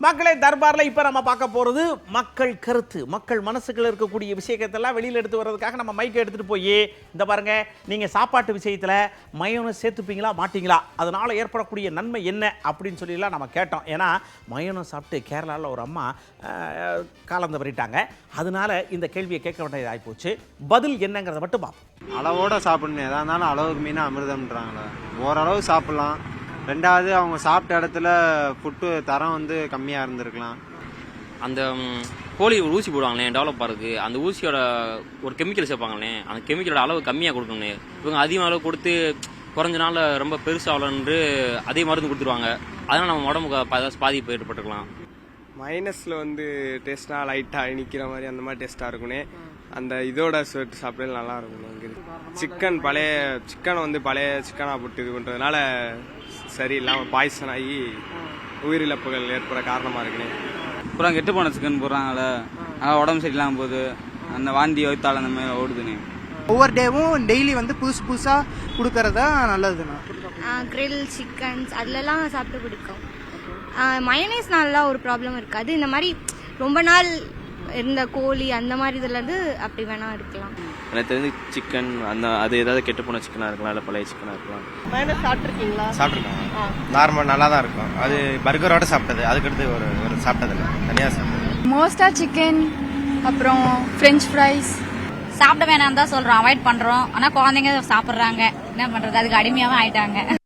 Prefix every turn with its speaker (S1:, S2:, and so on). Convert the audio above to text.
S1: மக்களே தர்பார்ல இப்ப நம்ம பார்க்க போறது மக்கள் கருத்து, மக்கள் மனசுக்குள்ள இருக்கக்கூடிய விஷயத்தெல்லாம் வெளியில எடுத்து வர்றதுக்காக நம்ம மைக் எடுத்துட்டு போய் இந்த பாருங்க, நீங்க சாப்பாட்டு விஷயத்துல மயோனஸ் சேர்த்துப்பீங்களா மாட்டீங்களா, அதனால ஏற்படக்கூடிய நன்மை என்ன அப்படின்னு சொல்லிலாம் நம்ம கேட்டோம். ஏன்னா மயோனஸ் சாப்பிட்டு கேரளாவில் ஒரு அம்மா காலம் தவறிட்டாங்க. அதனால இந்த கேள்வியை கேட்க வேண்டியது ஆகிப்போச்சு. பதில் என்னங்கிறத மட்டும் பார்ப்போம்.
S2: அளவோட சாப்பிடணும், எதா இருந்தாலும் அளவுக்கு மீனா அமிர்தம்ன்றாங்களே, ஓரளவு சாப்பிடலாம். ரெண்டாவது அவங்க சாப்பிட்ட இடத்துல ஃபுட்டு தரம் வந்து கம்மியாக இருந்திருக்கலாம்.
S3: அந்த கோழி ஒரு ஊசி போடுவாங்களே டெவலப் ஆகிறதுக்கு, அந்த ஊசியோட ஒரு கெமிக்கல் சேர்ப்பாங்களே, அந்த கெமிக்கலோட அளவு கம்மியாக கொடுக்கணும்னே. இவங்க அதிக அளவு கொடுத்து குறைஞ்ச நாள் ரொம்ப பெருசாகலன்று அதே மருந்து கொடுத்துருவாங்க. அதனால் நம்ம உடம்புக்கு பாதிப்பு ஏற்பட்டுருக்கலாம்.
S4: மைனஸில் வந்து டேஸ்ட்டாக லைட்டாக இனிக்கிற மாதிரி அந்த மாதிரி டேஸ்ட்டாக இருக்குனே. அந்த இதோட ஸ்வெட் சாப்பிட நல்லா இருக்கும். சிக்கன் வந்து பழைய சிக்கனாக போட்டு இது பண்ணுறதுனால சரியில்லாமல் பாய்சன் ஆகி உயிரிழப்புகள் ஏற்பட காரணமாக இருக்குனே.
S5: அப்புறம் கெட்டு போன சிக்கன் போடுறாங்களே, உடம்பு சரியில்லாமல் போகுது, அந்த வாந்தி வயிற்றால் அந்த மாதிரி ஓடுதுன்னு.
S6: ஒவ்வொரு டேவும் டெய்லி வந்து புதுசு புதுசாக கொடுக்கறதா நல்லதுண்ணா.
S7: கிரில் சிக்கன்ஸ் அதிலலாம் சாப்பிட்டு பிடிக்கும். மயோனைஸ் நல்லா ஒரு ப்ராப்ளம் இருக்காது. இந்த மாதிரி ரொம்ப நாள் இருந்த கோழி அந்த மாதிரி இதுலேருந்து அப்படி வேணா இருக்கலாம்.
S8: எனக்கு தெரிஞ்சு சிக்கன் அது ஏதாவது கெட்டு போன சிக்கனாக இருக்கலாம், இல்லை பழைய சிக்கனாக இருக்கலாம்.
S6: மயோனைஸ் சாப்பிட்ருக்கீங்களா?
S2: சாப்பிட்ருக்காங்க, நார்மல் நல்லா தான் இருக்கும். அது பர்கரோட சாப்பிட்டது, அதுக்கடுத்து ஒரு சாப்பிட்டதில்லை, தனியாக சாப்பிட்டது.
S9: மோஸ்டா சிக்கன், அப்புறம் ஃப்ரெஞ்ச் ஃப்ரைஸ்.
S10: சாப்பிட வேணாம் தான் சொல்றோம், அவாய்ட் பண்றோம். ஆனா குழந்தைங்க சாப்பிடுறாங்க, என்ன பண்றது, அதுக்கு அடிமையாவும் ஆயிட்டாங்க.